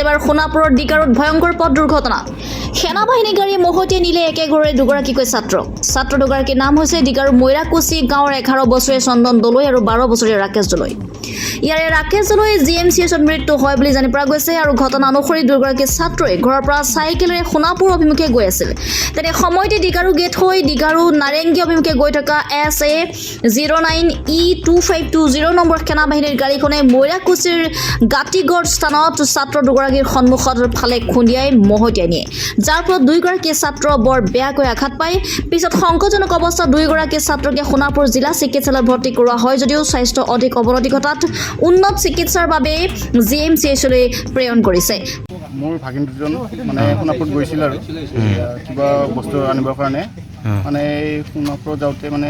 এবাৰ সোণাপুৰৰ ডিকাৰুত ভয়ংকৰ পথ দুৰ্ঘটনা সেনাবাহিনী গাড়ী মহতিয়াই নিলে একেঘৰে দুগৰাকীকৈ ছাত্ৰ দুগৰাকীৰ নাম হৈছে ডিকাৰু মৈৰাকুচি গাঁৱৰ 11 বছৰীয়া চন্দন দলৈ আৰু 12 বছৰীয়া ৰাকেশ দলৈ ইয়াৰে ৰাকেশ দলৈ জিএমচিএছত মৃত্যু হয় বুলি জানি পৰা গৈছে আৰু ঘটনা অনুসৰি দুগৰাকী ছাত্ৰই ঘৰৰ পৰা চাইকেলেৰে সোণাপুৰ অভিমুখে গৈ আছিল তেনে সময়তে ডিকাৰু গেট হৈ ডিকাৰু নাৰেংগী অভিমুখে গৈ থকা SA 09E2520 নম্বৰ সেনাবাহিনীৰ গাড়ীখনে মৈৰাকুচিৰ গাটিগড় স্থানত ছাত্ৰ দুগৰাকীৰ সন্মুখৰ ফালে খুন্দিয়াই মহতিয়াই নিয়ে যাৰ ফলত দুইগৰাকী ছাত্ৰ বৰ বেয়াকৈ আঘাত পায় পিছত সংকটজনক অৱস্থাত দুইগৰাকী ছাত্ৰকে সোণাপুৰ জিলা চিকিৎসালয়ত ভৰ্তি কৰোৱা হয় যদিও স্বাস্থ্য অধিক অৱনতি ঘটাত উন্নত চিকিৎসাৰ বাবে জিএমচিএছলৈ প্ৰেৰণ কৰিছে মোৰ ভাগিন দুজন মানে সোণাপুৰত গৈছিল আৰু কিবা বস্তু আনিবৰ কাৰণে মানে সোণাপুৰত যাওঁতে মানে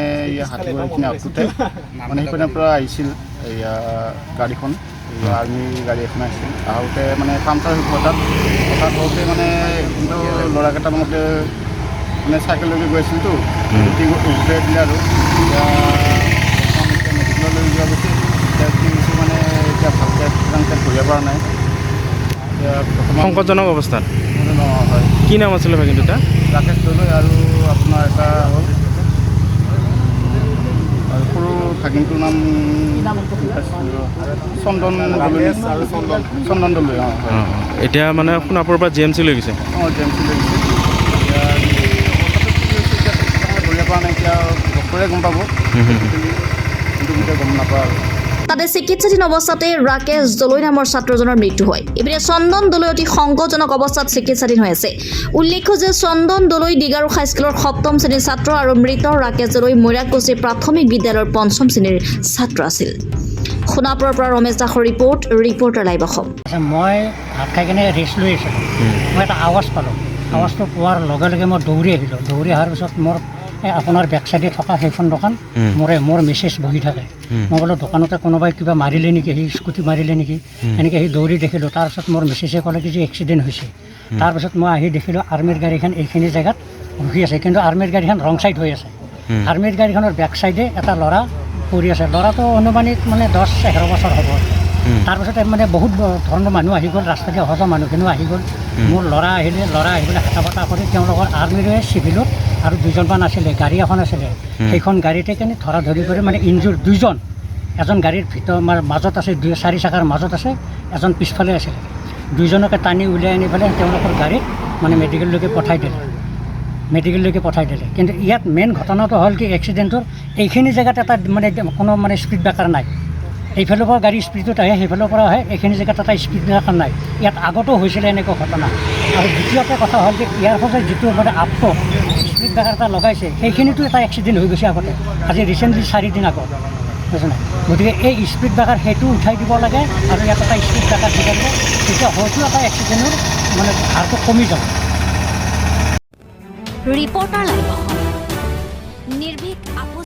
হাতীবাৰীখিনি আঁতোতে মানে সেইপিনৰ পৰা আহিছিল গাড়ীখন আৰ্মি গাড়ী এখন আহিছিল আহোঁতে মানে পামচাৰ হঠাৎ হওঁতে মানে কিন্তু ল'ৰাকেইটা মানে চাইকেললৈকে গৈ আছিলতো উভতাই দিলে আৰু মেডিকেললৈ যোৱা গৈছে এতিয়া মানে এতিয়া ভালকৈ ধৰিব পৰা নাই সংকটজনক অৱস্থাত হয় কি নাম আছিলে ভাগিন দুটা ৰাকেশ দলৈ আৰু আপোনাৰ এটা হ'ল আৰু সৰু ভাগিনটোৰ নাম চন্দন দলৈ এতিয়া মানে সোণাপুৰৰ পৰা জিএমচি লৈ গৈছে জিএমচি লৈ গৈছে ধৰিব পৰা নাই এতিয়া ডক্টৰে গম পাব কিন্তু এতিয়া গম নাপাওঁ আৰু তাতে চিকিৎসাধীন অৱস্থাতে ৰাকেশ দলৈ নামৰ ছাত্ৰজনৰ মৃত্যু হয় ইপিনে চন্দন দলৈ অতি সংকটজনক অৱস্থাত চিকিৎসাধীন হৈ আছে উল্লেখ্য যে চন্দন দলৈ ডিগাৰু হাইস্কুলৰ 7ম শ্ৰেণীৰ ছাত্ৰ আৰু মৃত ৰাকেশ দলৈ মৈৰাকুচি প্ৰাথমিক বিদ্যালয়ৰ 5ম শ্ৰেণীৰ ছাত্ৰ আছিল সোণাপুৰৰ পৰা ৰমেশ দাসৰ ৰিপৰ্টাৰ লাইভ অসম মই ভাত খাই কিনে ৰেষ্ট লৈ আছিলোঁ মই এটা আৱাজ পালোঁ আৱাজটো পোৱাৰ লগে লগে মই দৌৰি আহিলোঁ দৌৰি অহাৰ পিছত মোৰ আপোনাৰ বেক চাইডে থকা সেইখন দোকান মোৰ মেছেজ বহি থাকে মই বোলো দোকানতে কোনোবাই কিবা মাৰিলে নেকি সি স্কুটি মাৰিলে নেকি এনেকৈ সি দৌৰি দেখিলোঁ তাৰপিছত মোৰ মেছেজে ক'লে কি যে এক্সিডেণ্ট হৈছে তাৰপিছত মই আহি দেখিলোঁ আৰ্মিৰ গাড়ীখন এইখিনি জেগাত ৰখি আছে কিন্তু আৰ্মিৰ গাড়ীখন ৰং চাইড হৈ আছে আৰ্মিৰ গাড়ীখনৰ বেক চাইডে এটা ল'ৰা পৰি আছে ল'ৰাটো অনুমানিক মানে 10-11 বছৰ হ'ব তাৰপিছতে মানে বহুত ধৰণৰ মানুহ আহি গ'ল ৰাস্তাতে অহা যোৱা মানুহখিনিও আহি গ'ল মোৰ ল'ৰা আহি পেলাই হাতা পাতা কৰি তেওঁলোকৰ আৰ্মিৰে চিভিলত আৰু দুজনমান আছিলে গাড়ী এখন আছিলে সেইখন গাড়ীতে কেনে ধৰা ধৰি কৰি মানে ইনজুৰ দুজন এজন গাড়ীৰ মাজত আছে 4 চকাৰ মাজত আছে এজন পিছফালে আছিলে দুইজনকে টানি উলিয়াই আনি পেলাই তেওঁলোকৰ গাড়ীত মানে মেডিকেললৈকে পঠাই দিলে কিন্তু ইয়াত মেইন ঘটনাটো হ'ল কি এক্সিডেণ্টৰ এইখিনি জেগাত এটা মানে কোনো মানে স্পীড ব্ৰেকাৰ নাই এইফালৰ পৰা গাড়ী স্পীডত আহে সেইফালৰ পৰা আহে এইখিনি জেগাত এটা স্পীড ব্ৰেকাৰ নাই ইয়াত আগতো হৈছিলে এনেকুৱা ঘটনা আৰু দ্বিতীয়তে কথা হ'ল যে ইয়াৰ ফলত যিটো মানে আপটো স্পীড ব্ৰেকাৰ এটা লগাইছে সেইখিনিতো এটা এক্সিডেণ্ট হৈ গৈছে আগতে আজি ৰিচেণ্টলি 4 দিন আগত বুজিছে নাই গতিকে এই স্পীড ব্ৰেকাৰ সেইটো উঠাই দিব লাগে আৰু ইয়াত এটা স্পীড ব্ৰেকাৰ দিব লাগে তেতিয়া হয়তো এটা এক্সিডেণ্টৰ মানে হাৰটো কমি যাব ৰিপৰ্টাৰ লাইভ অসম নিৰ্ভীক